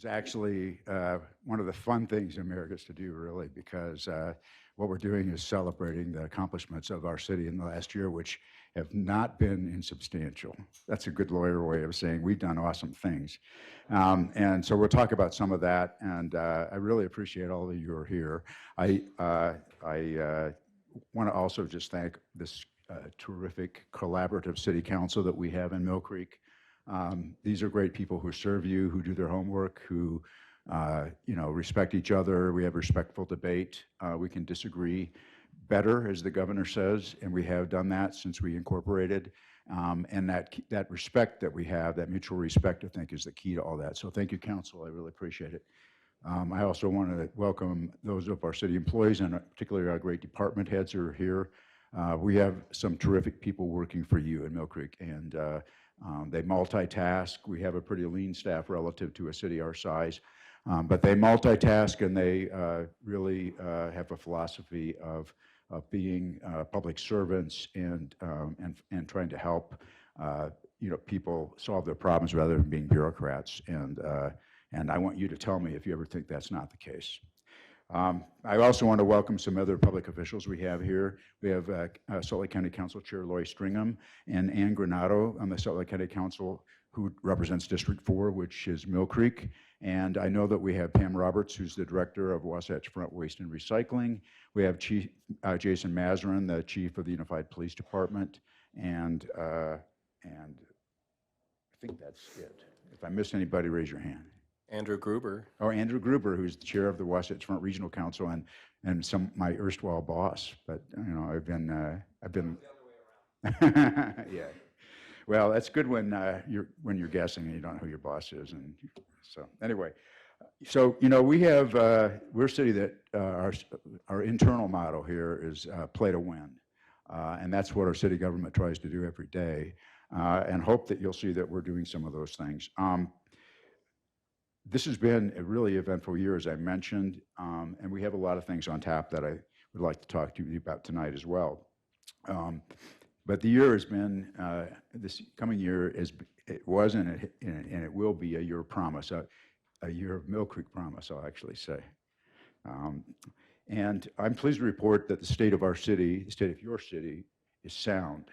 is actually one of the fun things America gets to do, really, because what we're doing is celebrating the accomplishments of our city in the last year, which have not been insubstantial. That's a good lawyer way of saying we've done awesome things. And so we'll talk about some of that, and I really appreciate all of you who are here. I want to also just thank this terrific collaborative city council that we have in Millcreek. These are great people who serve you, who do their homework, who respect each other. We have respectful debate. We can disagree better, as the governor says, and we have done that since we incorporated. And that respect that we have, that mutual respect, I think, is the key to all that. So thank you, council. I really appreciate it. I also want to welcome those of our city employees, and particularly our great department heads who are here. We have some terrific people working for you in Millcreek, and they multitask. We have a pretty lean staff relative to a city our size, but they multitask, and they really have a philosophy of being public servants and trying to help people solve their problems rather than being bureaucrats. And I want you to tell me if you ever think that's not the case. I also want to welcome some other public officials we have here. We have Salt Lake County Council Chair Loy Stringham and Ann Granado on the Salt Lake County Council, who represents District 4, which is Millcreek. And I know that we have Pam Roberts, who's the Director of Wasatch Front Waste and Recycling. We have Chief Jason Mazarin, the Chief of the Unified Police Department. And I think that's it. If I missed anybody, raise your hand. Andrew Gruber. Oh, Andrew Gruber, who's the chair of the Wasatch Front Regional Council and my erstwhile boss. But I've been yeah. Well, that's good when you're guessing and you don't know who your boss is, and so anyway. So we have we're a city that our internal motto here is play to win, and that's what our city government tries to do every day, and hope that you'll see that we're doing some of those things. This has been a really eventful year, as I mentioned, and we have a lot of things on tap that I would like to talk to you about tonight as well. But the year has been, this coming year, it was and it will be a year of promise, a year of Millcreek promise, I'll actually say. And I'm pleased to report that the state of our city, the state of your city, is sound.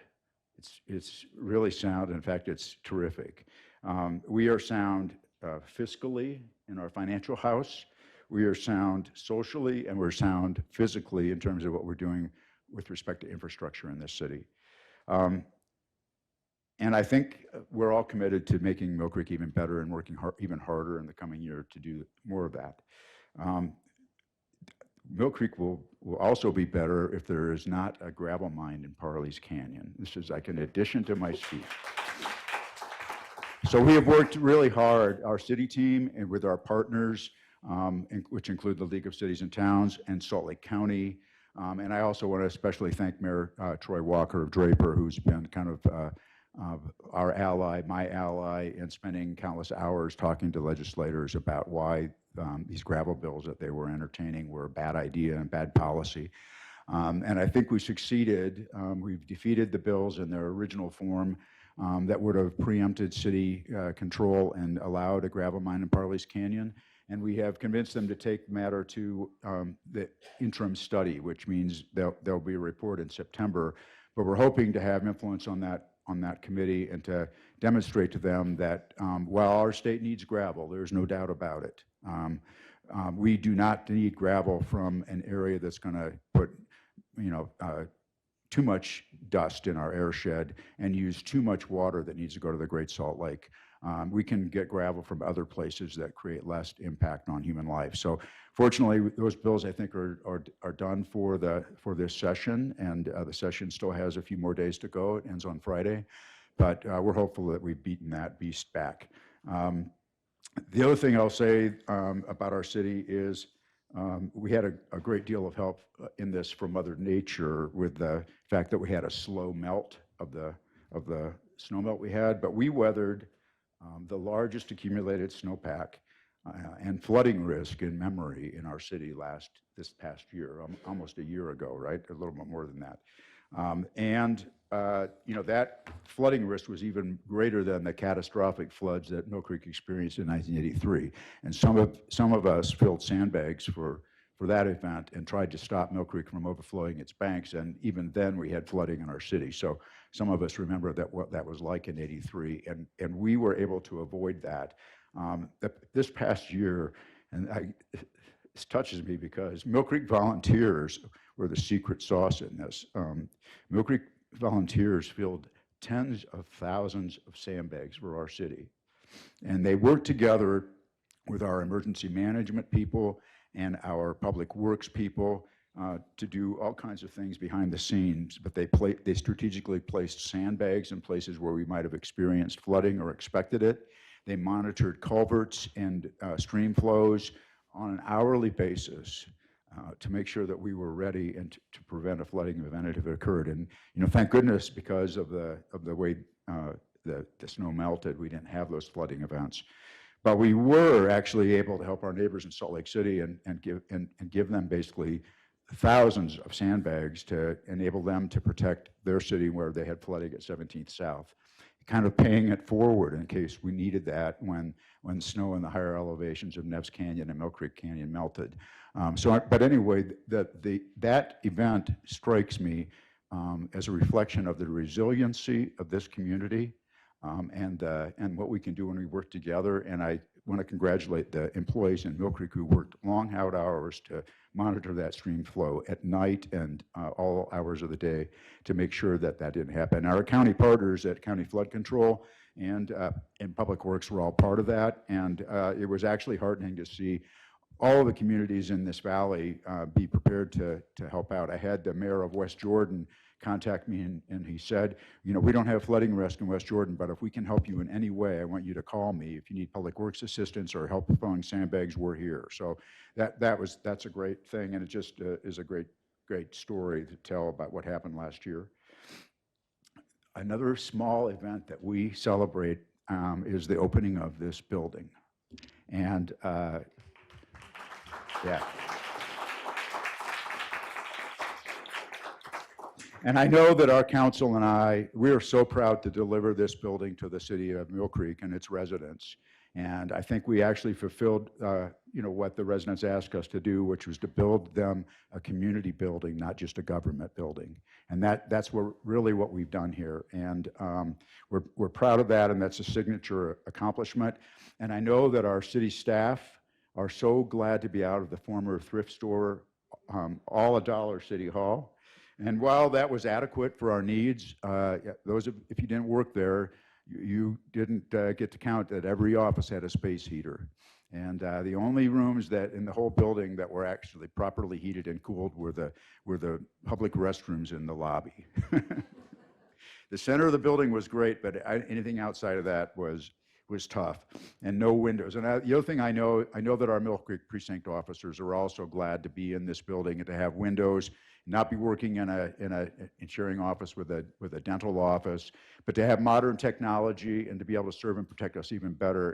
It's really sound. In fact, it's terrific. We are sound fiscally in our financial house. We are sound socially, and we're sound physically in terms of what we're doing with respect to infrastructure in this city. And I think we're all committed to making Millcreek even better and working even harder in the coming year to do more of that. Millcreek will also be better if there is not a gravel mine in Parley's Canyon. This is like an addition to my speech. So we have worked really hard, our city team, and with our partners, which include the League of Cities and Towns and Salt Lake County. And I also want to especially thank Mayor Troy Walker of Draper, who's been kind of our ally, my ally, in spending countless hours talking to legislators about why these gravel bills that they were entertaining were a bad idea and bad policy. And I think we succeeded. We've defeated the bills in their original form that would have preempted city control and allowed a gravel mine in Parley's Canyon. And we have convinced them to take the matter to the interim study, which means there'll be a report in September. But we're hoping to have influence on that committee and to demonstrate to them that while our state needs gravel, there's no doubt about it. We do not need gravel from an area that's going to put, too much dust in our airshed and use too much water that needs to go to the Great Salt Lake. We can get gravel from other places that create less impact on human life. So fortunately, those bills I think are done for this session, and the session still has a few more days to go. It ends on Friday, but we're hopeful that we've beaten that beast back. The other thing I'll say about our city is we had a great deal of help in this from Mother Nature with the fact that we had a slow melt of the snow melt we had, but we weathered the largest accumulated snowpack and flooding risk in memory in our city this past year, almost a year ago, right? A little bit more than that. That flooding risk was even greater than the catastrophic floods that Millcreek experienced in 1983. And some of us filled sandbags for that event and tried to stop Millcreek from overflowing its banks. And even then, we had flooding in our city. So some of us remember that what that was like in '83, and we were able to avoid that. This past year, this touches me because Millcreek volunteers were the secret sauce in this. Millcreek volunteers filled tens of thousands of sandbags for our city. And they worked together with our emergency management people and our public works people to do all kinds of things behind the scenes. But they strategically placed sandbags in places where we might have experienced flooding or expected it. They monitored culverts and stream flows on an hourly basis to make sure that we were ready and to prevent a flooding event if it occurred. And thank goodness, because of the way the snow melted, we didn't have those flooding events. But we were actually able to help our neighbors in Salt Lake City and give them basically thousands of sandbags to enable them to protect their city where they had flooding at 17th South, kind of paying it forward in case we needed that when snow in the higher elevations of Neves Canyon and Millcreek Canyon melted. But anyway, that event strikes me as a reflection of the resiliency of this community and what we can do when we work together. And I want to congratulate the employees in Millcreek who worked long out hours to monitor that stream flow at night and all hours of the day to make sure that that didn't happen. Our county partners at County Flood Control and Public Works were all part of that. And it was actually heartening to see all of the communities in this valley be prepared to help out. I had the mayor of West Jordan contact me, and he said, we don't have flooding risk in West Jordan, but if we can help you in any way, I want you to call me. If you need public works assistance or help throwing sandbags, we're here. So that's a great thing, and it just is a great story to tell about what happened last year. Another small event that we celebrate is the opening of this building. And yeah. And I know that our council and we are so proud to deliver this building to the city of Millcreek and its residents. And I think we actually fulfilled, what the residents asked us to do, which was to build them a community building, not just a government building. And that's really what we've done here. And we're proud of that, and that's a signature accomplishment. And I know that our city staff are so glad to be out of the former thrift store, all $1 City Hall. And while that was adequate for our needs, if you didn't work there, you didn't get to count that every office had a space heater. And the only rooms that in the whole building that were actually properly heated and cooled were the public restrooms in the lobby. The center of the building was great, but anything outside of that was tough, and no windows. And the other thing I know that our Millcreek precinct officers are also glad to be in this building and to have windows, not be working in a insuring office with a dental office, but to have modern technology and to be able to serve and protect us even better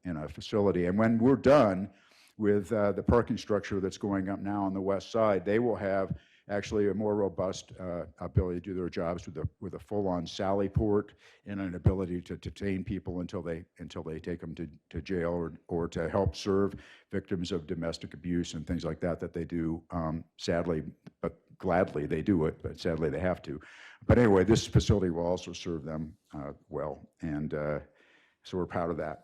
in a facility. And when we're done with the parking structure that's going up now on the west side, they will have actually a more robust ability to do their jobs with a full-on sally port and an ability to detain people until they take them to jail or to help serve victims of domestic abuse and things like that they do. Sadly, but gladly they do it, but sadly they have to. But anyway, this facility will also serve them well, and so we're proud of that.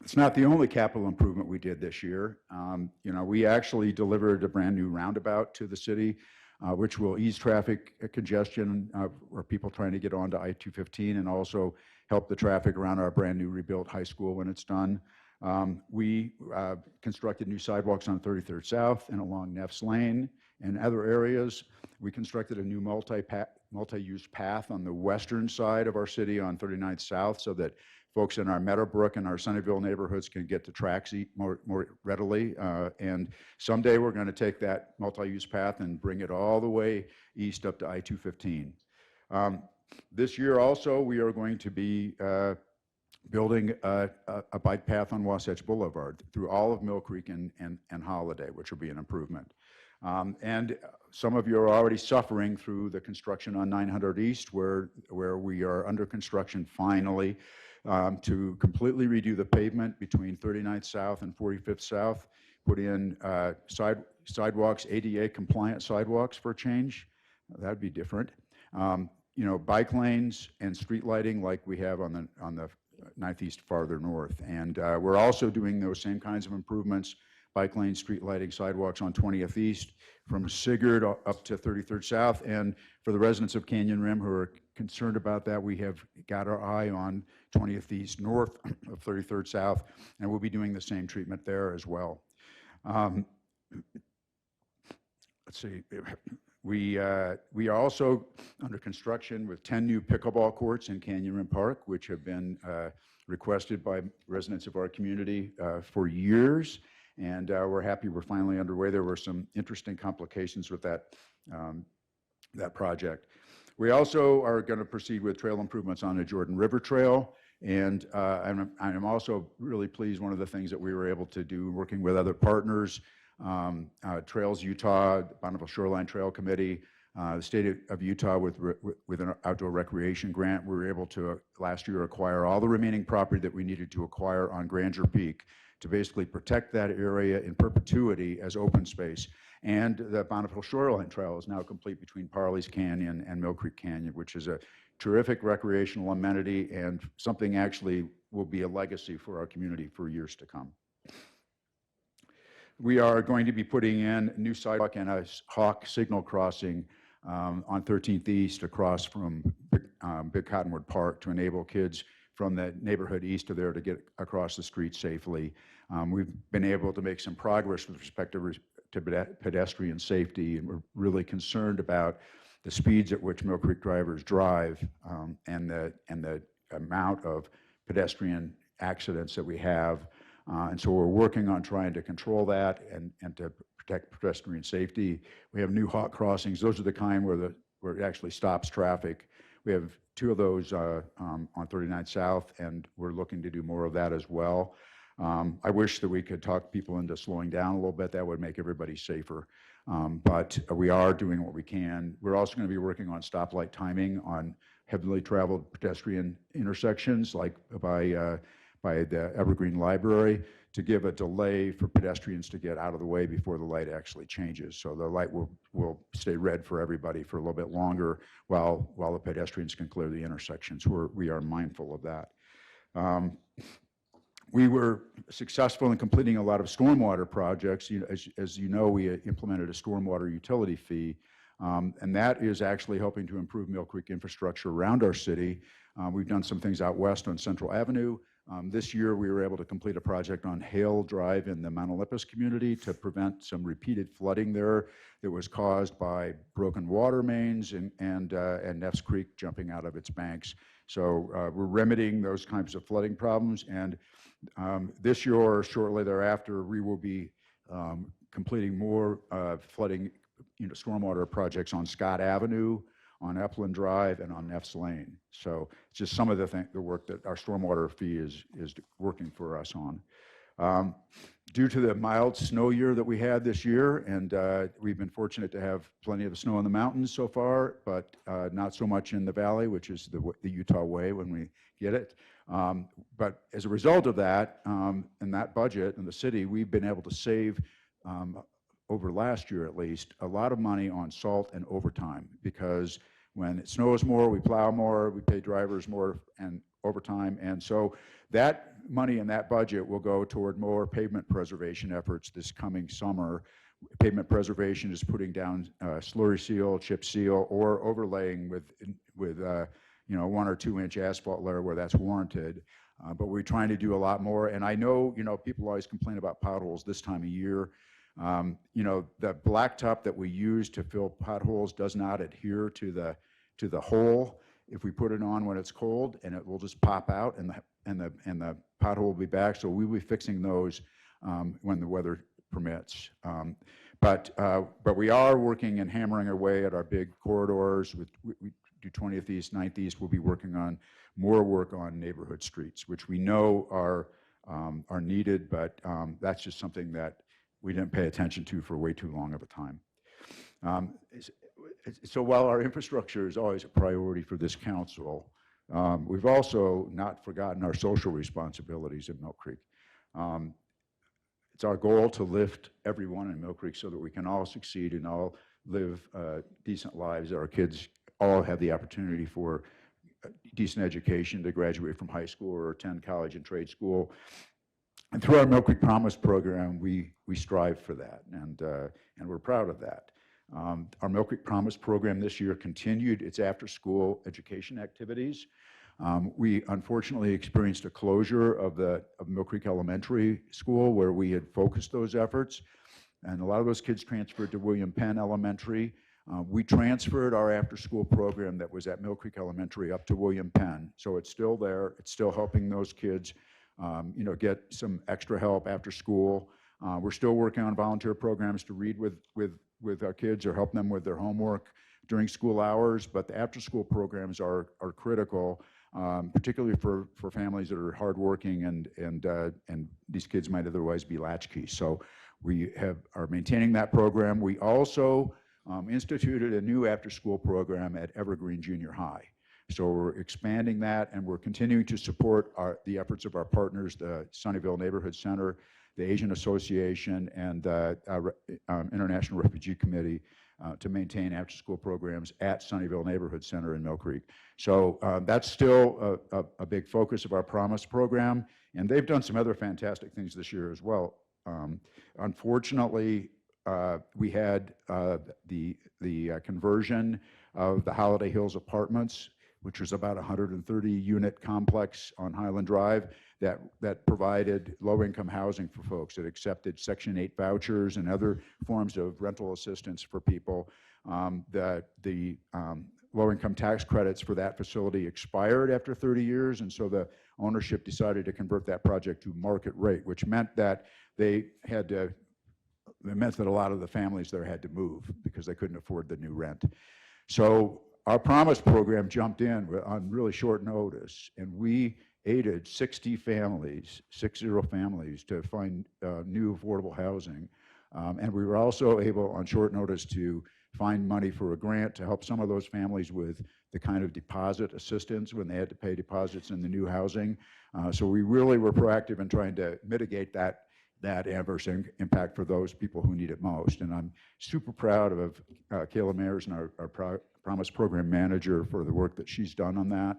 It's not the only capital improvement we did this year. We actually delivered a brand new roundabout to the city, which will ease traffic congestion for people trying to get onto I-215 and also help the traffic around our brand new rebuilt high school when it's done. We constructed new sidewalks on 33rd South and along Neves Lane and other areas. We constructed a new multi-use path on the western side of our city on 39th South so that folks in our Meadowbrook and our Sunnyvale neighborhoods can get to tracks more readily. And someday we're going to take that multi-use path and bring it all the way east up to I-215. This year also, we are going to be building a bike path on Wasatch Boulevard through all of Millcreek and Holiday, which will be an improvement. And some of you are already suffering through the construction on 900 East, where we are under construction finally to completely redo the pavement between 39th South and 45th South, put in sidewalks, ADA compliant sidewalks for a change. That'd be different. You know, bike lanes and street lighting like we have on the 9th East farther north. And we're also doing those same kinds of improvements, bike lane, street lighting, sidewalks on 20th East from Sigurd up to 33rd South. And for the residents of Canyon Rim who are concerned about that, we have got our eye on 20th East north of 33rd South, and we'll be doing the same treatment there as well. Let's see. We are also under construction with 10 new pickleball courts in Canyon Rim Park, which have been requested by residents of our community for years. And we're happy we're finally underway. There were some interesting complications with that, that project. We also are going to proceed with trail improvements on the Jordan River Trail. And I'm also really pleased, one of the things that we were able to do working with other partners, Trails Utah, Bonneville Shoreline Trail Committee, the state of Utah with an outdoor recreation grant, we were able to last year acquire all the remaining property that we needed to acquire on Grandeur Peak to basically protect that area in perpetuity as open space. And the Bonneville Shoreline Trail is now complete between Parley's Canyon and Millcreek Canyon, which is a terrific recreational amenity and something actually will be a legacy for our community for years to come. We are going to be putting in a new sidewalk and a hawk signal crossing on 13th East across from Big Cottonwood Park to enable kids from the neighborhood east of there to get across the street safely. We've been able to make some progress with respect to pedestrian safety, and we're really concerned about the speeds at which Millcreek drivers drive and the amount of pedestrian accidents that we have. And so we're working on trying to control that and to protect pedestrian safety. We have new hawk crossings. Those are the kind where it actually stops traffic. We have 2 of those on 39th South, and we're looking to do more of that as well. I wish that we could talk people into slowing down a little bit. That would make everybody safer. But we are doing what we can. We're also going to be working on stoplight timing on heavily traveled pedestrian intersections, like by the Evergreen Library, to give a delay for pedestrians to get out of the way before the light actually changes. So the light will stay red for everybody for a little bit longer while the pedestrians can clear the intersections. We are mindful of that. We were successful in completing a lot of stormwater projects. As you know, we implemented a stormwater utility fee, and that is actually helping to improve Millcreek infrastructure around our city. We've done some things out west on Central Avenue. This year, we were able to complete a project on Hale Drive in the Mount Olympus community to prevent some repeated flooding there that was caused by broken water mains and Neff's Creek jumping out of its banks. So we're remedying those kinds of flooding problems. And this year or shortly thereafter, we will be completing more flooding, stormwater projects on Scott Avenue, on Upland Drive, and on Neff's Lane. So it's just some of the work that our stormwater fee is working for us on. Due to the mild snow year that we had this year, and we've been fortunate to have plenty of snow in the mountains so far, but not so much in the valley, which is the Utah way when we get it. But as a result of that, in that budget in the city, we've been able to save over last year at least, a lot of money on salt and overtime, because when it snows more, we plow more, we pay drivers more and overtime. And so that money in that budget will go toward more pavement preservation efforts this coming summer. Pavement preservation is putting down slurry seal, chip seal, or overlaying with 1 or 2 inch asphalt layer where that's warranted. But we're trying to do a lot more. And I know, people always complain about potholes this time of year. The blacktop that we use to fill potholes does not adhere to the hole if we put it on when it's cold, and it will just pop out, and the pothole will be back. So we'll be fixing those when the weather permits. But we are working and hammering away at our big corridors. We do 20th East, 9th East. We'll be working on more work on neighborhood streets, which we know are needed, but that's just something that we didn't pay attention to for way too long of a time. So while our infrastructure is always a priority for this council, we've also not forgotten our social responsibilities at Mill Creek. Um, it's our goal to lift everyone in Mill Creek so that we can all succeed and all live decent lives. Our kids all have the opportunity for a decent education to graduate from high school or attend college and trade school. And through our Mill Creek Promise program, we strive for that, and we're proud of that. Our Mill Creek Promise program this year continued its after-school education activities. We unfortunately experienced a closure of Mill Creek Elementary School where we had focused those efforts, and a lot of those kids transferred to William Penn Elementary. We transferred our after-school program that was at Mill Creek Elementary up to William Penn, so it's still there. It's still helping those kids, get some extra help after school. We're still working on volunteer programs to read with our kids or help them with their homework during school hours, but the after-school programs are critical, particularly for families that are hardworking and these kids might otherwise be latchkey. So we are maintaining that program. We also instituted a new after-school program at Evergreen Junior High. So we're expanding that, and we're continuing to support the efforts of our partners, the Sunnyvale Neighborhood Center, the Asian Association, and International Refugee Committee to maintain after-school programs at Sunnyvale Neighborhood Center in Mill Creek. So that's still a big focus of our Promise program, and they've done some other fantastic things this year as well. Unfortunately, we had the conversion of the Holiday Hills Apartments, which was about a 130-unit complex on Highland Drive that provided low-income housing for folks. It accepted Section 8 vouchers and other forms of rental assistance for people. The low-income tax credits for that facility expired after 30 years, and so the ownership decided to convert that project to market rate, which meant that it meant that a lot of the families there had to move because they couldn't afford the new rent. So our Promise program jumped in on really short notice, and we aided 60 families to find new affordable housing. And we were also able, on short notice, to find money for a grant to help some of those families with the kind of deposit assistance when they had to pay deposits in the new housing. So we really were proactive in trying to mitigate that adverse impact for those people who need it most. And I'm super proud of Kayla Mayers and our Promise Program Manager for the work that she's done on that.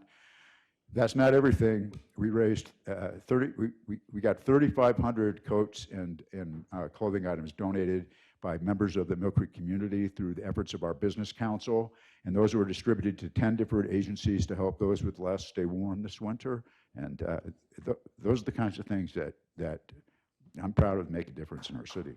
That's not everything. We raised we got 3,500 coats and clothing items donated by members of the Mill Creek community through the efforts of our business council, and those were distributed to 10 different agencies to help those with less stay warm this winter. And those are the kinds of things that I'm proud of make a difference in our city.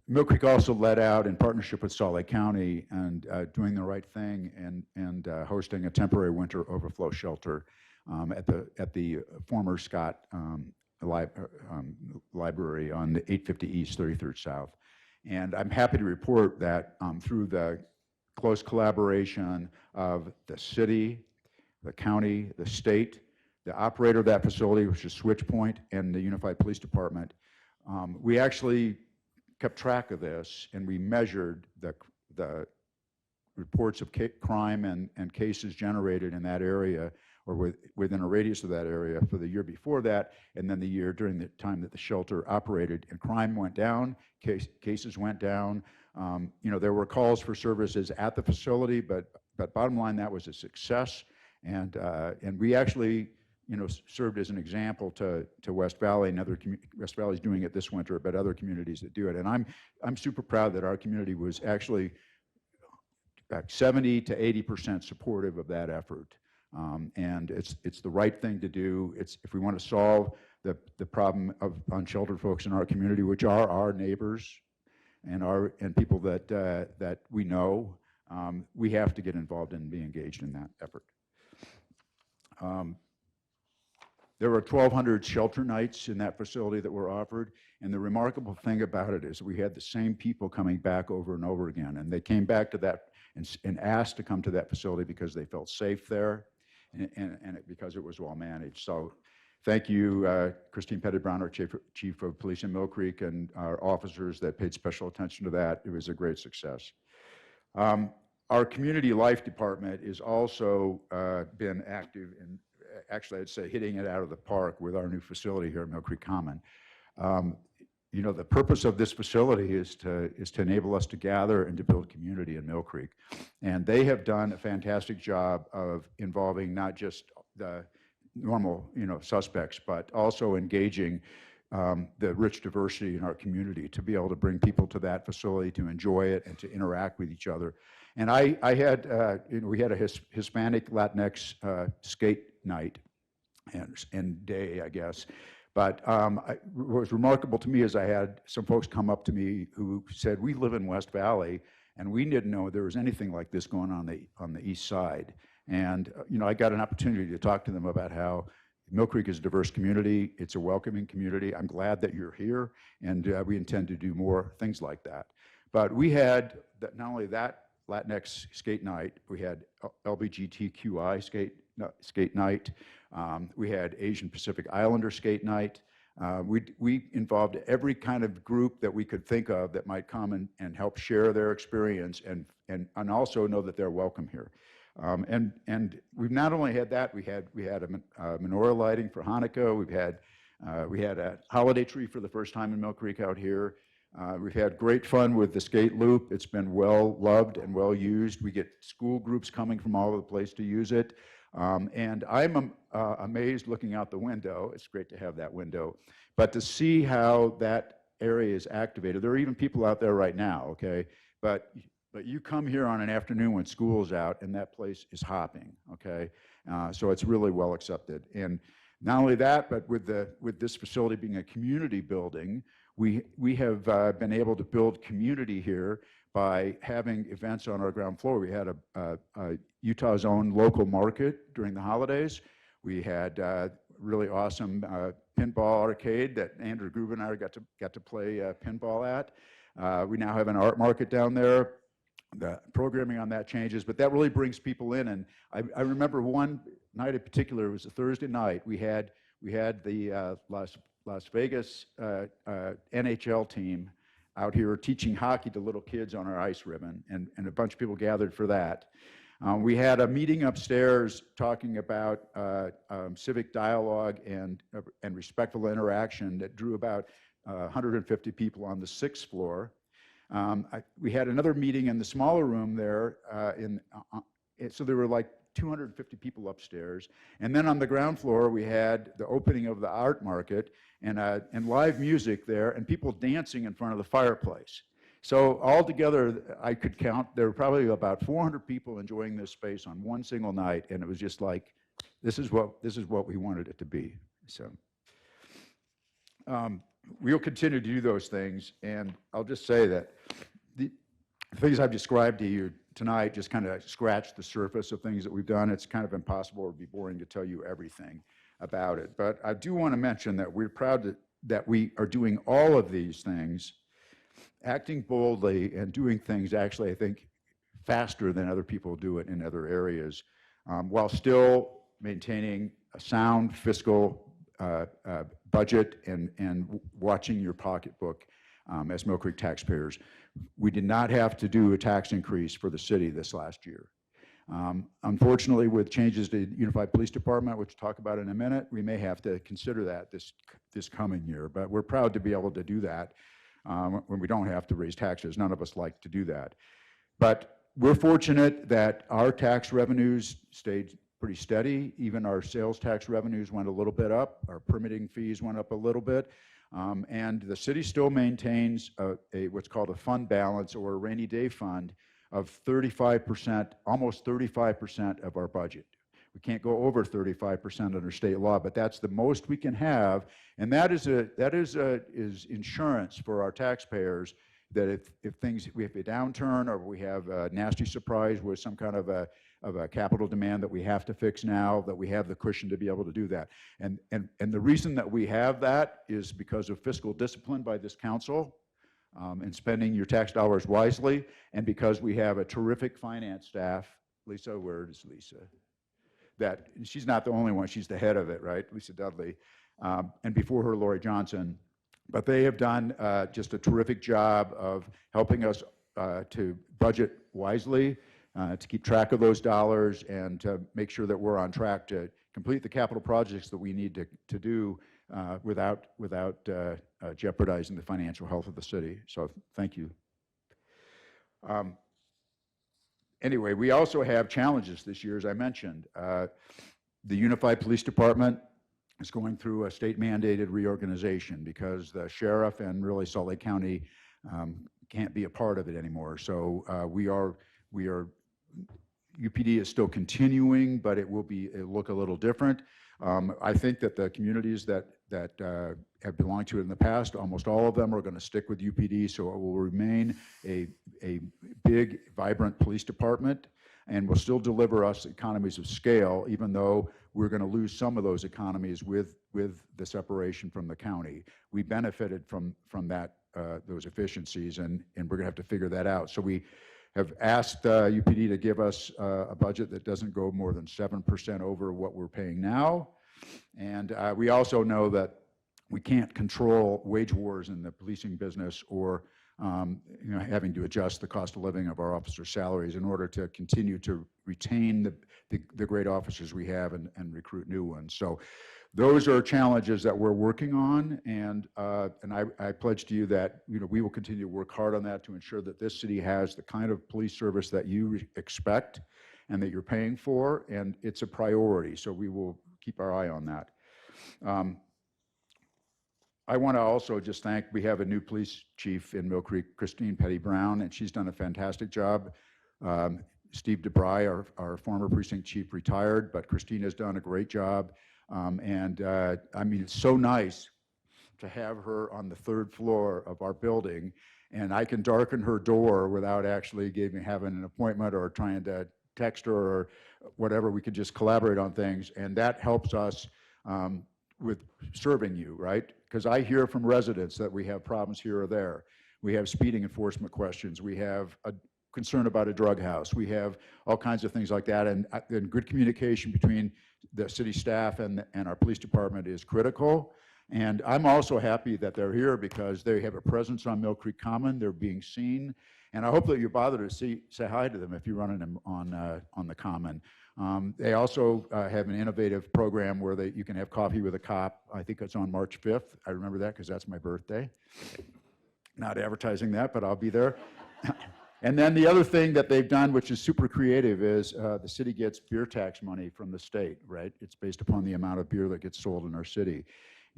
Mill Creek also led out in partnership with Salt Lake County and doing the right thing and hosting a temporary winter overflow shelter at the former Scott Library on the 850 East, 33rd South. And I'm happy to report that through the close collaboration of the city, the county, the state, the operator of that facility, which is Switchpoint, and the Unified Police Department, we actually kept track of this, and we measured the reports of crime and cases generated in that area or within a radius of that area for the year before that, and then the year during the time that the shelter operated. And crime went down, cases went down. There were calls for services at the facility, but bottom line, that was a success. And we actually served as an example to West Valley and other West Valley's doing it this winter, but other communities that do it. And I'm super proud that our community was actually 70 to 80% supportive of that effort. And it's the right thing to do. If we want to solve the problem of unsheltered folks in our community, which are our neighbors and people that we know, we have to get involved and be engaged in that effort. There were 1,200 shelter nights in that facility that were offered, and the remarkable thing about it is we had the same people coming back over and over again, and they came back to that and asked to come to that facility because they felt safe there and because it was well managed. So Thank you, Christine Petty-Brown, our Chief of Police in Millcreek, and our officers that paid special attention to that. It was a great success. Our community life department is also been active in, actually I'd say hitting it out of the park with our new facility here at Millcreek Common. You know, the purpose of this facility is to enable us to gather and to build community in Millcreek. And they have done a fantastic job of involving not just the normal, you know, suspects, but also engaging the rich diversity in our community to be able to bring people to that facility to enjoy it and to interact with each other. And I had, you know, we had a Hispanic Latinx skate night and day, I guess. But what was remarkable to me is I had some folks come up to me who said, we live in West Valley, and we didn't know there was anything like this going on the east side. And you know, I got an opportunity to talk to them about how Millcreek is a diverse community. It's a welcoming community. I'm glad that you're here, and we intend to do more things like that. But we had not only that Latinx skate night, we had LGBTQI skate night. We had Asian Pacific Islander skate night. We involved every kind of group that we could think of that might come and help share their experience and also know that they're welcome here. And we've not only had that, we had a menorah lighting for Hanukkah. We had a holiday tree for the first time in Millcreek out here. We've had great fun with the skate loop. It's been well loved and well used. We get school groups coming from all over the place to use it. And I'm amazed looking out the window. It's great to have that window, but to see how that area is activated. There are even people out there right now, okay? But you come here on an afternoon when school's out and that place is hopping, okay? So it's really well accepted. And not only that, but with this facility being a community building, we have been able to build community here by having events on our ground floor. We had a Utah's own local market during the holidays. We had really awesome pinball arcade that Andrew Gruber and I got to play pinball at. We now have an art market down there. The programming on that changes, but that really brings people in. And I remember one night in particular, it was a Thursday night. We had the Las Vegas NHL team out here teaching hockey to little kids on our ice ribbon, and a bunch of people gathered for that. We had a meeting upstairs talking about civic dialogue and respectful interaction that drew about 150 people on the 6th floor. We had another meeting in the smaller room there, so there were like 250 people upstairs. And then on the ground floor, we had the opening of the art market and live music there and people dancing in front of the fireplace. So altogether, I could count, there were probably about 400 people enjoying this space on one single night, and it was just like, this is what we wanted it to be. So we'll continue to do those things, and I'll just say that the things I've described to you tonight just kind of scratch the surface of things that we've done. It's kind of impossible or be boring to tell you everything about it. But I do want to mention that we're proud that we are doing all of these things, acting boldly and doing things actually, I think, faster than other people do it in other areas, while still maintaining a sound fiscal budget and watching your pocketbook as Millcreek taxpayers. We did not have to do a tax increase for the city this last year. Unfortunately, with changes to Unified Police Department, which we'll talk about in a minute, we may have to consider that this coming year, but we're proud to be able to do that when we don't have to raise taxes. None of us like to do that. But we're fortunate that our tax revenues stayed pretty steady. Even our sales tax revenues went a little bit up. Our permitting fees went up a little bit. And the city still maintains what's called a fund balance or a rainy day fund of 35%, almost 35% of our budget. We can't go over 35% under state law, but that's the most we can have, and that is insurance for our taxpayers that if we have a downturn or we have a nasty surprise with some kind of a capital demand that we have to fix now, that we have the cushion to be able to do that. And the reason that we have that is because of fiscal discipline by this council and spending your tax dollars wisely, and because we have a terrific finance staff. Lisa, where is Lisa? that she's not the only one. She's the head of it, right? Lisa Dudley. And before her, Lori Johnson. But they have done just a terrific job of helping us to budget wisely, to keep track of those dollars, and to make sure that we're on track to complete the capital projects that we need to do without jeopardizing the financial health of the city. So thank you. Anyway, we also have challenges this year, as I mentioned. The Unified Police Department is going through a state-mandated reorganization because the sheriff and really Salt Lake County can't be a part of it anymore. So UPD is still continuing, but it'll look a little different. I think that the communities that have belonged to it in the past, almost all of them are going to stick with UPD, so it will remain a big, vibrant police department, and will still deliver us economies of scale, even though we're going to lose some of those economies with the separation from the county. We benefited from that, those efficiencies, and we're going to have to figure that out. So we have asked UPD to give us a budget that doesn't go more than 7% over what we're paying now. And we also know that we can't control wage wars in the policing business, or having to adjust the cost of living of our officers' salaries in order to continue to retain the great officers we have and recruit new ones. So those are challenges that we're working on, and I pledge to you that we will continue to work hard on that to ensure that this city has the kind of police service that you expect and that you're paying for, and it's a priority, so we will keep our eye on that. I want to also just thank, we have a new police chief in Millcreek, Christine Petty Brown, and she's done a fantastic job. Steve DeBry, our former precinct chief, retired, but Christine has done a great job. I mean, it's so nice to have her on the 3rd floor of our building, and I can darken her door without actually having an appointment or trying to text her or whatever. We could just collaborate on things, and that helps us with serving you, right? Because I hear from residents that we have problems here or there. We have speeding enforcement questions. We have a concern about a drug house. We have all kinds of things like that, and good communication between the city staff and our police department is critical. And I'm also happy that they're here because they have a presence on Millcreek Common. They're being seen, and I hope that you bother to say hi to them if you're running them on the Common. They also have an innovative program where you can have coffee with a cop. I think it's on March 5th. I remember that because that's my birthday. Not advertising that, but I'll be there. And then the other thing that they've done, which is super creative, is the city gets beer tax money from the state, right? It's based upon the amount of beer that gets sold in our city.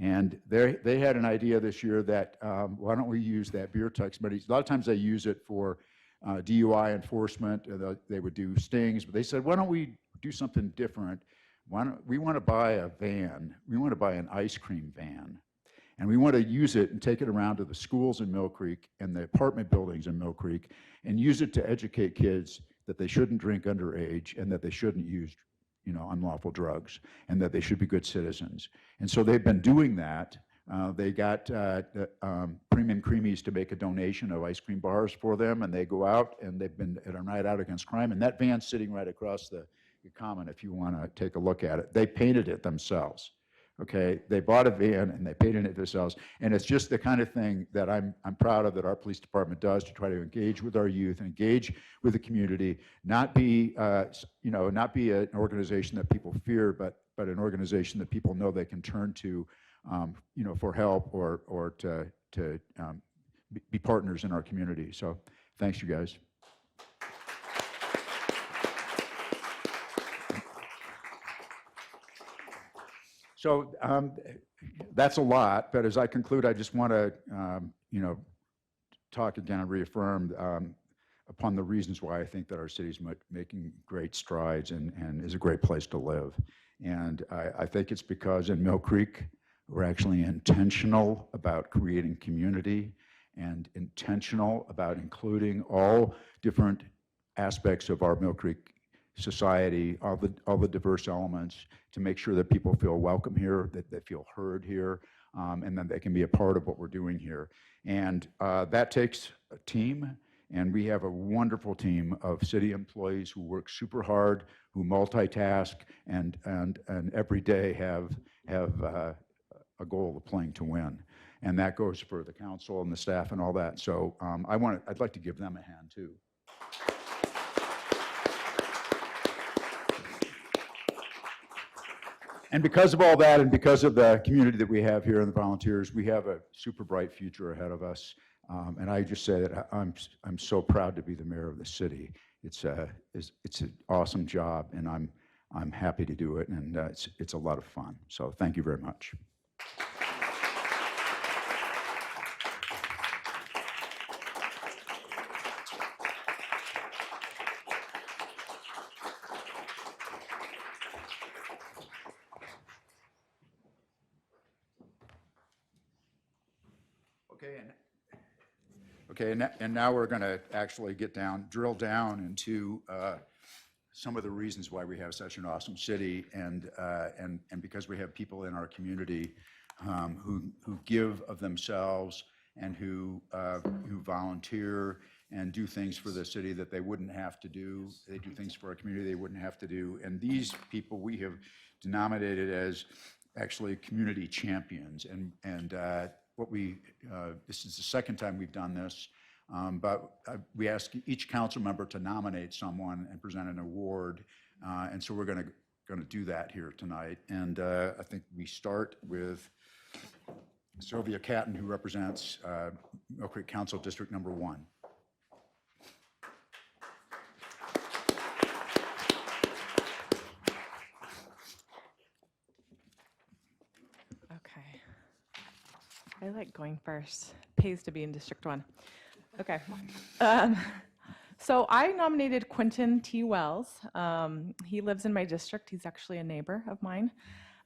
And they had an idea this year that why don't we use that beer tax money? A lot of times they use it for DUI enforcement. They would do stings, but they said, why don't we do something different? We want to buy a van. We want to buy an ice cream van. And we want to use it and take it around to the schools in Millcreek and the apartment buildings in Millcreek and use it to educate kids that they shouldn't drink underage and that they shouldn't use unlawful drugs and that they should be good citizens. And so they've been doing that. They got Premium Creamies to make a donation of ice cream bars for them, and they go out and they've been at a night out against crime, and that van's sitting right across the Common if you want to take a look at it. They painted it themselves. Okay, they bought a van and they painted it themselves, and it's just the kind of thing that I'm proud of that our police department does to try to engage with our youth, engage with the community, not be not be an organization that people fear, but an organization that people know they can turn to, for help or to be partners in our community. So, thanks, you guys. So that's a lot, but as I conclude, I just want to, talk again and reaffirm upon the reasons why I think that our city's making great strides and is a great place to live. And I think it's because in Millcreek, we're actually intentional about creating community and intentional about including all different aspects of our Millcreek society, all the diverse elements, to make sure that people feel welcome here, that they feel heard here, and that they can be a part of what we're doing here. And that takes a team. And we have a wonderful team of city employees who work super hard, who multitask, and every day have a goal of playing to win. And that goes for the council and the staff and all that. So I'd like to give them a hand too. And because of all that, and because of the community that we have here and the volunteers, we have a super bright future ahead of us. And I just say that I'm so proud to be the mayor of the city. It's an awesome job, and I'm happy to do it, and it's a lot of fun. So thank you very much. Okay, and now we're going to actually drill down into some of the reasons why we have such an awesome city, and because we have people in our community who give of themselves and who volunteer and do things for the city that they wouldn't have to do. They do things for our community they wouldn't have to do. And these people we have denominated as actually community champions. And this is the second time we've done this, but we ask each council member to nominate someone and present an award. And so we're going to do that here tonight. And I think we start with Sylvia Catton, who represents Millcreek Council District Number 1. Okay. I like going first. Pays to be in District 1. Okay. So I nominated Quentin T. Wells. He lives in my district. He's actually a neighbor of mine.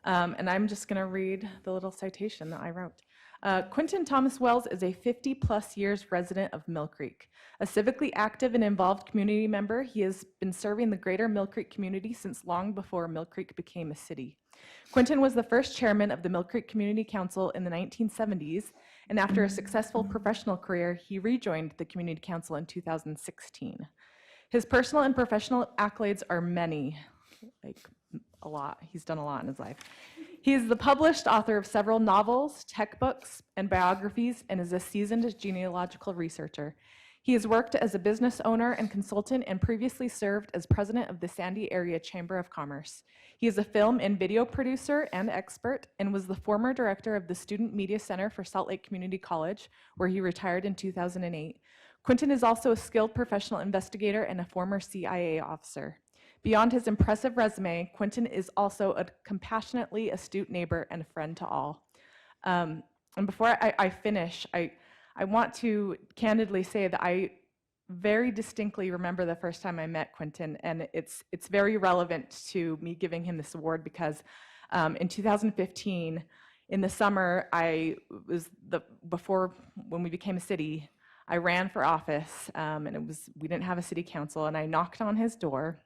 And I'm just going to read the little citation that I wrote. Quentin Thomas Wells is a 50-plus years resident of Millcreek. A civically active and involved community member, he has been serving the greater Millcreek community since long before Millcreek became a city. Quentin was the first chairman of the Millcreek Community Council in the 1970s, and after a successful professional career, he rejoined the Community Council in 2016. His personal and professional accolades are many, like a lot. He's done a lot in his life. He is the published author of several novels, tech books, and biographies, and is a seasoned genealogical researcher. He has worked as a business owner and consultant and previously served as president of the Sandy Area Chamber of Commerce. He is a film and video producer and expert and was the former director of the Student Media Center for Salt Lake Community College, where he retired in 2008. Quentin is also a skilled professional investigator and a former CIA officer. Beyond his impressive resume, Quentin is also a compassionately astute neighbor and a friend to all. And before I finish, I want to candidly say that I very distinctly remember the first time I met Quentin, and it's very relevant to me giving him this award because in 2015, in the summer, before when we became a city, I ran for office, and we didn't have a city council, and I knocked on his door.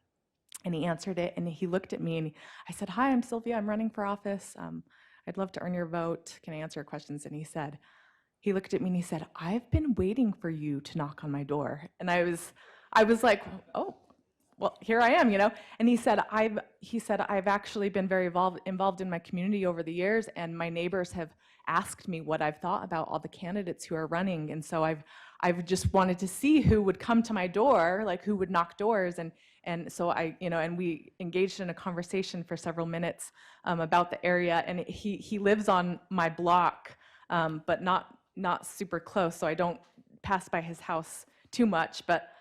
And he answered it, and he looked at me, and I said, "Hi, I'm Sylvia. I'm running for office. I'd love to earn your vote. Can I answer your questions?" And he looked at me, and he said, "I've been waiting for you to knock on my door." And I was like, "Oh, well, here I am, you know." And he said, "I've actually been very involved in my community over the years, and my neighbors have asked me what I've thought about all the candidates who are running, and so I've just wanted to see who would come to my door, like who would knock doors." And so and we engaged in a conversation for several minutes about the area. And he lives on my block, but not super close, so I don't pass by his house too much. But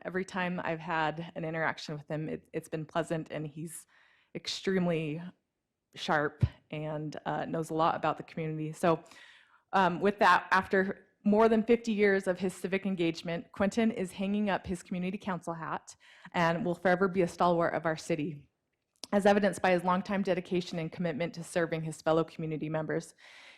every time I've had an interaction with him, it's been pleasant, and he's extremely sharp and knows a lot about the community. So with that, after more than 50 years of his civic engagement, Quentin is hanging up his community council hat and will forever be a stalwart of our city, as evidenced by his longtime dedication and commitment to serving his fellow community members.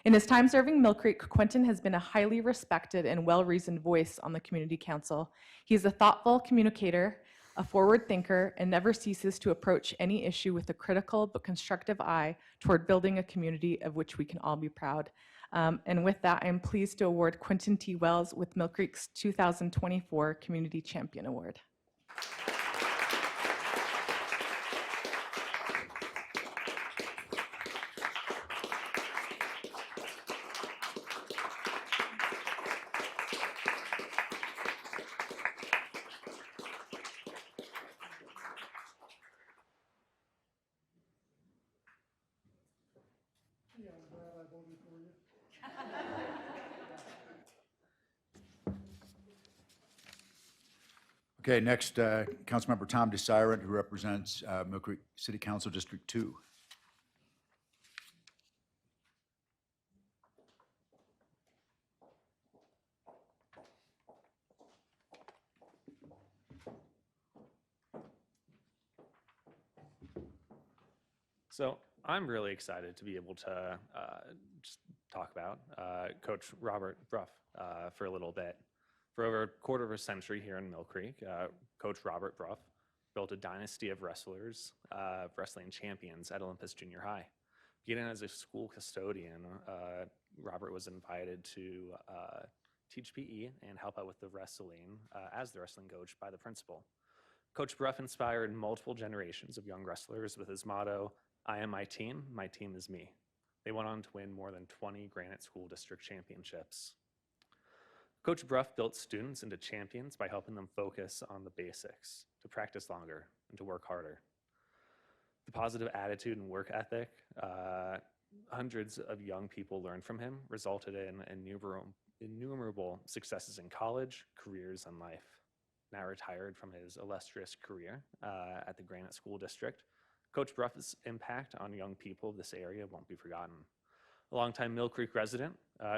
In his time serving Millcreek, Quentin has been a highly respected and well-reasoned voice on the community council. He is a thoughtful communicator, a forward thinker, and never ceases to approach any issue with a critical but constructive eye toward building a community of which we can all be proud. And with that, I'm pleased to award Quentin T. Wells with Millcreek's 2024 Community Champion Award. Okay, next, Councilmember Tom DeSiren, who represents Millcreek City Council District 2. So I'm really excited to be able to just talk about Coach Robert Bruff for a little bit. For over a quarter of a century here in Millcreek, Coach Robert Bruff built a dynasty of wrestlers, wrestling champions at Olympus Junior High. Beginning as a school custodian, Robert was invited to teach PE and help out with the wrestling as the wrestling coach by the principal. Coach Bruff inspired multiple generations of young wrestlers with his motto, "I am my team is me." They went on to win more than 20 Granite School District championships. Coach Bruff built students into champions by helping them focus on the basics, to practice longer, and to work harder. The positive attitude and work ethic hundreds of young people learned from him resulted in innumerable successes in college, careers, and life. Now retired from his illustrious career at the Granite School District, Coach Bruff's impact on young people of this area won't be forgotten. A longtime Millcreek resident,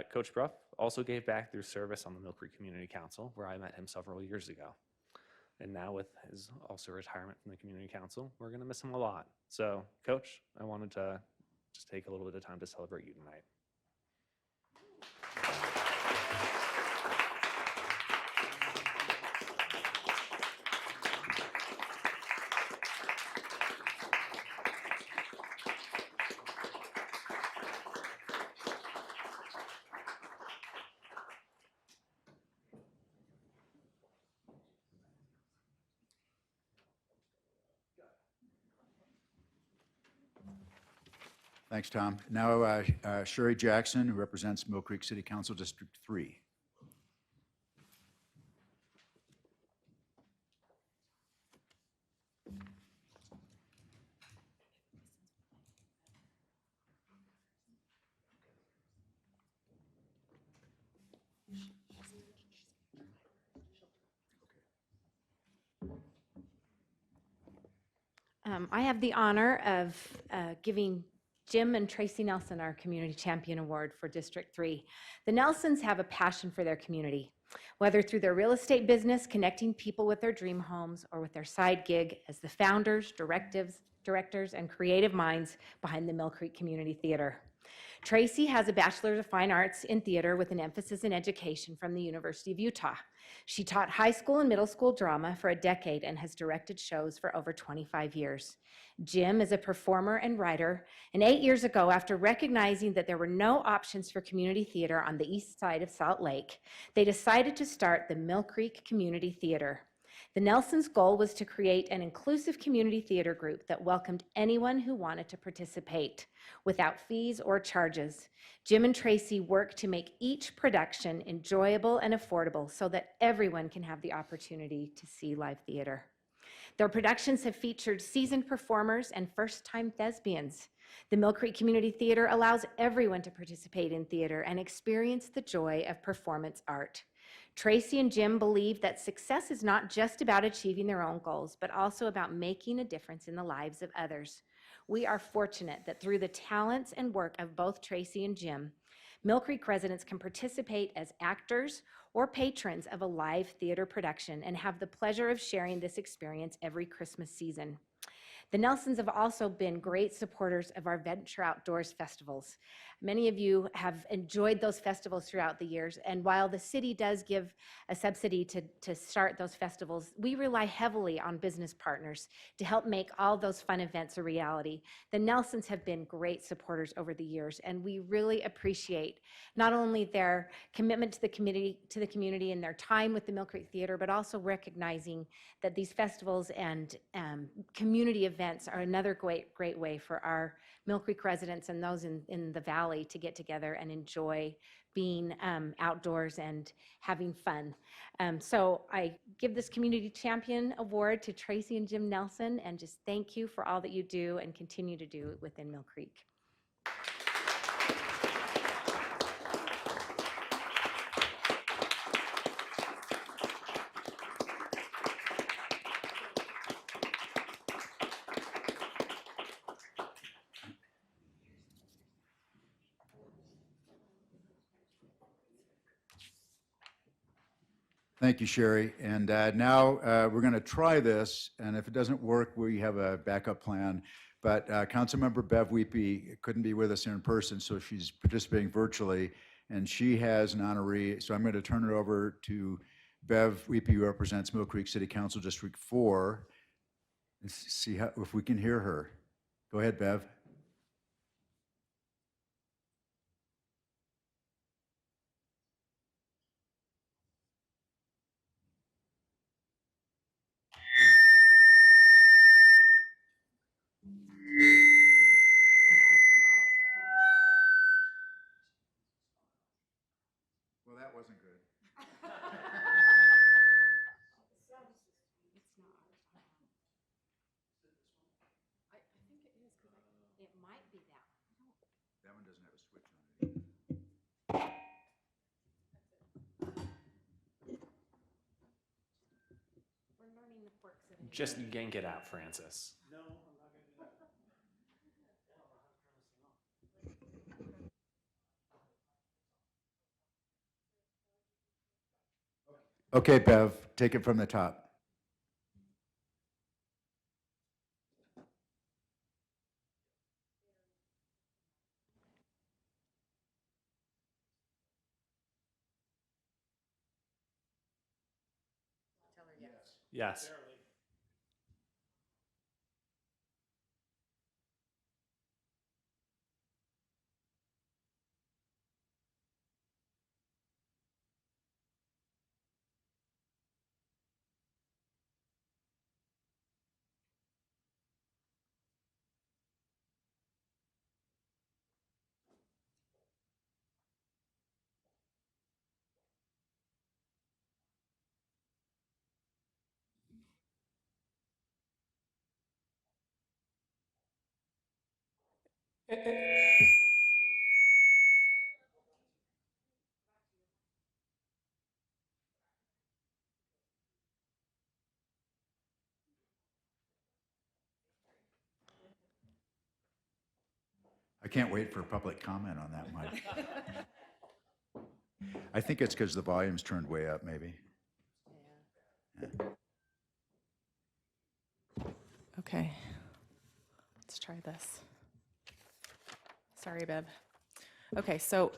Coach Bruff also gave back through service on the Millcreek Community Council, where I met him several years ago. And now with his also retirement from the Community Council, we're gonna miss him a lot. So, Coach, I wanted to just take a little bit of time to celebrate you tonight. Thanks, Tom. Now, Sherry Jackson, who represents Millcreek City Council District 3. I have the honor of giving Jim and Tracy Nelson our Community Champion Award for District 3. The Nelsons have a passion for their community, whether through their real estate business, connecting people with their dream homes, or with their side gig as the founders, directors, and creative minds behind the Millcreek Community Theater. Tracy has a Bachelor of Fine Arts in Theater with an emphasis in education from the University of Utah. She taught high school and middle school drama for a decade and has directed shows for over 25 years. Jim is a performer and writer, and 8 years ago, after recognizing that there were no options for community theater on the east side of Salt Lake, they decided to start the Millcreek Community Theater. The Nelsons' goal was to create an inclusive community theater group that welcomed anyone who wanted to participate without fees or charges. Jim and Tracy work to make each production enjoyable and affordable so that everyone can have the opportunity to see live theater. Their productions have featured seasoned performers and first-time thespians. The Millcreek Community Theater allows everyone to participate in theater and experience the joy of performance art. Tracy and Jim believe that success is not just about achieving their own goals, but also about making a difference in the lives of others. We are fortunate that through the talents and work of both Tracy and Jim, Millcreek residents can participate as actors or patrons of a live theater production and have the pleasure of sharing this experience every Christmas season. The Nelsons have also been great supporters of our Venture Outdoors festivals. Many of you have enjoyed those festivals throughout the years, and while the city does give a subsidy to start those festivals, we rely heavily on business partners to help make all those fun events a reality. The Nelsons have been great supporters over the years, and we really appreciate not only their commitment to the community and their time with the Millcreek Theater, but also recognizing that these festivals and community events are another great way for our Millcreek residents and those in the valley to get together and enjoy being outdoors and having fun. So I give this Community Champion Award to Tracy and Jim Nelson, and just thank you for all that you do and continue to do within Millcreek. Thank you, Sherry. And now we're going to try this, and if it doesn't work, we have a backup plan. But Councilmember Bev Weepy couldn't be with us here in person, so she's participating virtually, and she has an honoree. So I'm going to turn it over to Bev Weepy, who represents Mill Creek City Council District 4. Let's see if we can hear her. Go ahead, Bev. Well, that wasn't good. It might be that one. That one doesn't have a switch on it. We're learning the quirks of it. Just yank it out, Francis. Okay, Bev, take it from the top. Yes. I can't wait for public comment on that, Mike. I think it's because the volume's turned way up, maybe. Yeah. Okay, let's try this. Sorry, Bev. Okay, so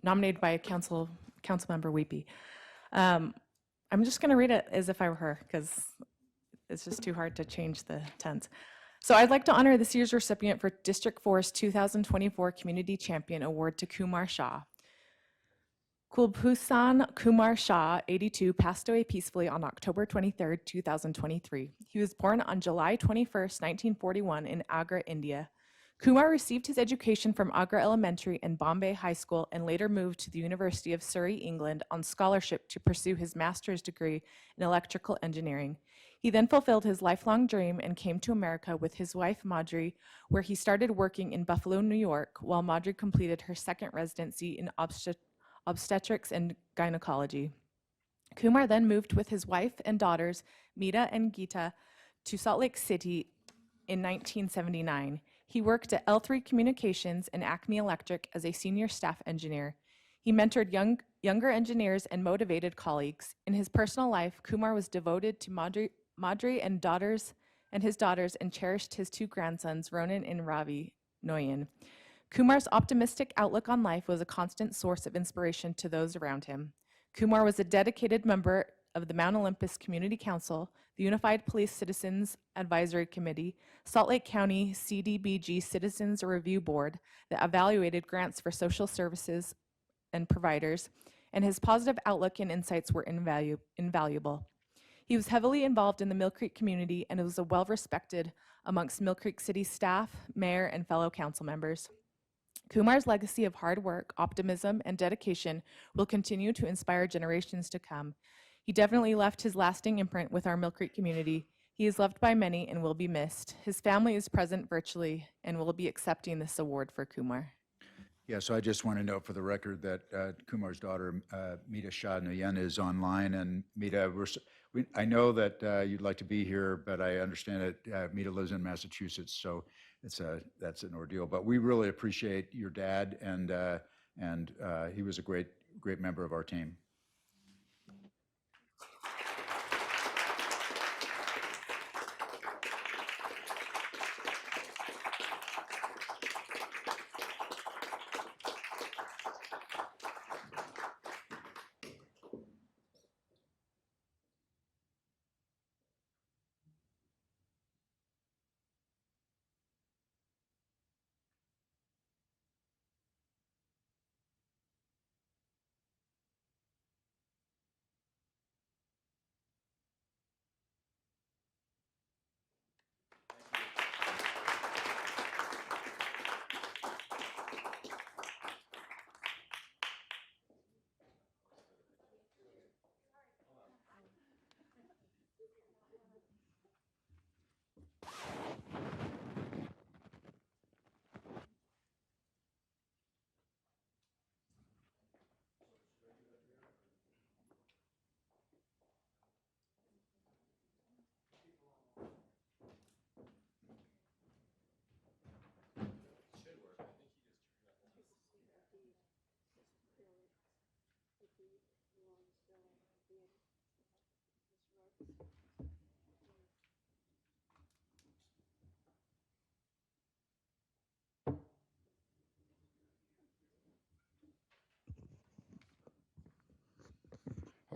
nominated by Councilmember Weepy. I'm just going to read it as if I were her because it's just too hard to change the tense. So I'd like to honor this year's recipient for District 4's 2024 Community Champion Award to Kumar Shah. Kulbhushan Kumar Shah, 82, passed away peacefully on October 23, 2023. He was born on July 21, 1941 in Agra, India. Kumar received his education from Agra Elementary and Bombay High School and later moved to the University of Surrey, England on scholarship to pursue his master's degree in electrical engineering. He then fulfilled his lifelong dream and came to America with his wife, Madri, where he started working in Buffalo, New York, while Madri completed her second residency in obstetrics and gynecology. Kumar then moved with his wife and daughters, Meeta and Geeta, to Salt Lake City in 1979. He worked at L3 Communications and Acme Electric as a senior staff engineer. He mentored younger engineers and motivated colleagues. In his personal life, Kumar was devoted to Madri Madri and his daughters, and cherished his 2 grandsons, Ronan and Ravi Noyan. Kumar's optimistic outlook on life was a constant source of inspiration to those around him. Kumar was a dedicated member of the Mount Olympus Community Council, the Unified Police Citizens Advisory Committee, Salt Lake County CDBG Citizens Review Board that evaluated grants for social services and providers, and his positive outlook and insights were invaluable. He was heavily involved in the Millcreek community and was well-respected amongst Millcreek City staff, mayor, and fellow council members. Kumar's legacy of hard work, optimism, and dedication will continue to inspire generations to come. He definitely left his lasting imprint with our Millcreek community. He is loved by many and will be missed. His family is present virtually and will be accepting this award for Kumar. Yeah, so I just want to note for the record that Kumar's daughter, Mita Shah Nuyen, is online. And Mita, I know that you'd like to be here, but I understand that Mita lives in Massachusetts, so that's an ordeal. But we really appreciate your dad, and he was a great member of our team.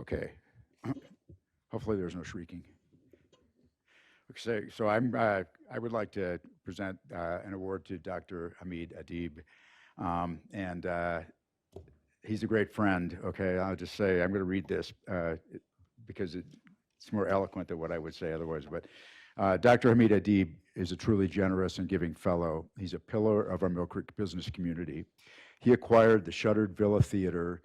Okay. Hopefully there's no shrieking. Okay, so I would like to present an award to Dr. Hamid Adib. And he's a great friend, okay? I'll just say, I'm going to read this because it's more eloquent than what I would say otherwise. But Dr. Hamid Adib is a truly generous and giving fellow. He's a pillar of our Millcreek business community. He acquired the shuttered Villa Theater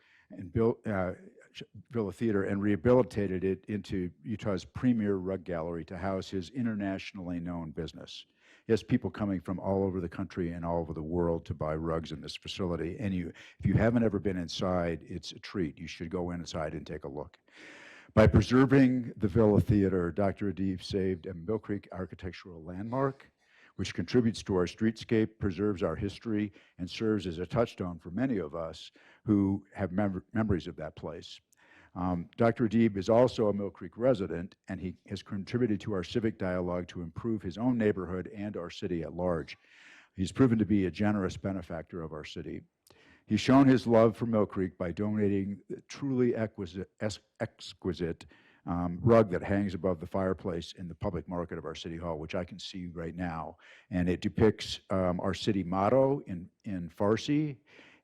and rehabilitated it into Utah's premier rug gallery to house his internationally known business. He has people coming from all over the country and all over the world to buy rugs in this facility. And if you haven't ever been inside, it's a treat. You should go inside and take a look. By preserving the Villa Theater, Dr. Adib saved a Millcreek architectural landmark, which contributes to our streetscape, preserves our history, and serves as a touchstone for many of us who have memories of that place. Dr. Adib is also a Millcreek resident, and he has contributed to our civic dialogue to improve his own neighborhood and our city at large. He's proven to be a generous benefactor of our city. He's shown his love for Millcreek by donating the truly exquisite rug that hangs above the fireplace in the public market of our city hall, which I can see right now. And it depicts our city motto in Farsi.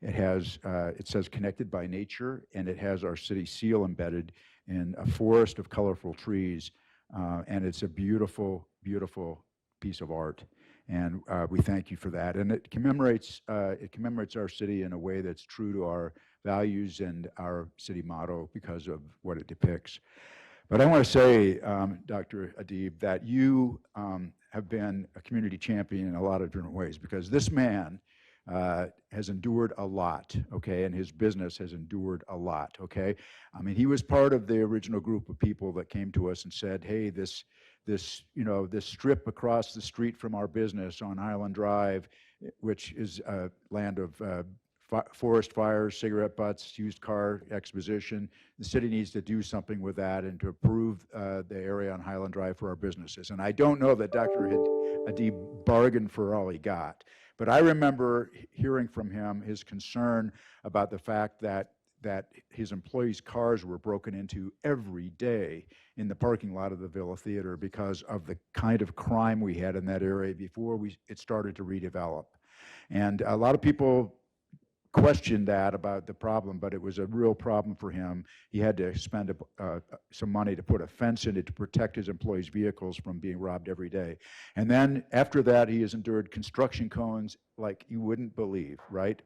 It says connected by nature, and it has our city seal embedded in a forest of colorful trees. And it's a beautiful, beautiful piece of art. And we thank you for that. And it commemorates our city in a way that's true to our values and our city motto because of what it depicts. But I want to say, Dr. Adib, that you have been a community champion in a lot of different ways, because this man has endured a lot, okay, and his business has endured a lot, okay? I mean, he was part of the original group of people that came to us and said, hey, this strip across the street from our business on Highland Drive, which is a land of forest fires, cigarette butts, used car exposition. The city needs to do something with that and to improve the area on Highland Drive for our businesses. And I don't know that Dr. Adib bargained for all he got, but I remember hearing from him his concern about the fact that his employees' cars were broken into every day in the parking lot of the Villa Theater because of the kind of crime we had in that area before it started to redevelop. And a lot of people questioned that about the problem, but it was a real problem for him. He had to spend some money to put a fence in it to protect his employees' vehicles from being robbed every day. And then after that, he has endured construction cones like you wouldn't believe, right?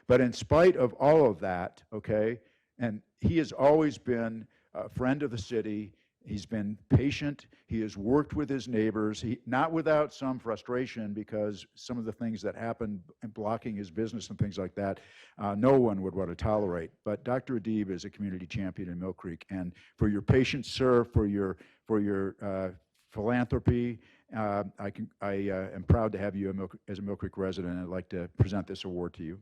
But in spite of all of that, okay, and he has always been a friend of the city. He's been patient. He has worked with his neighbors, not without some frustration because some of the things that happened blocking his business and things like that, no one would want to tolerate. But Dr. Adib is a community champion in Millcreek, and for your patience, sir, for your philanthropy, I am proud to have you as a Millcreek resident, and I'd like to present this award to you.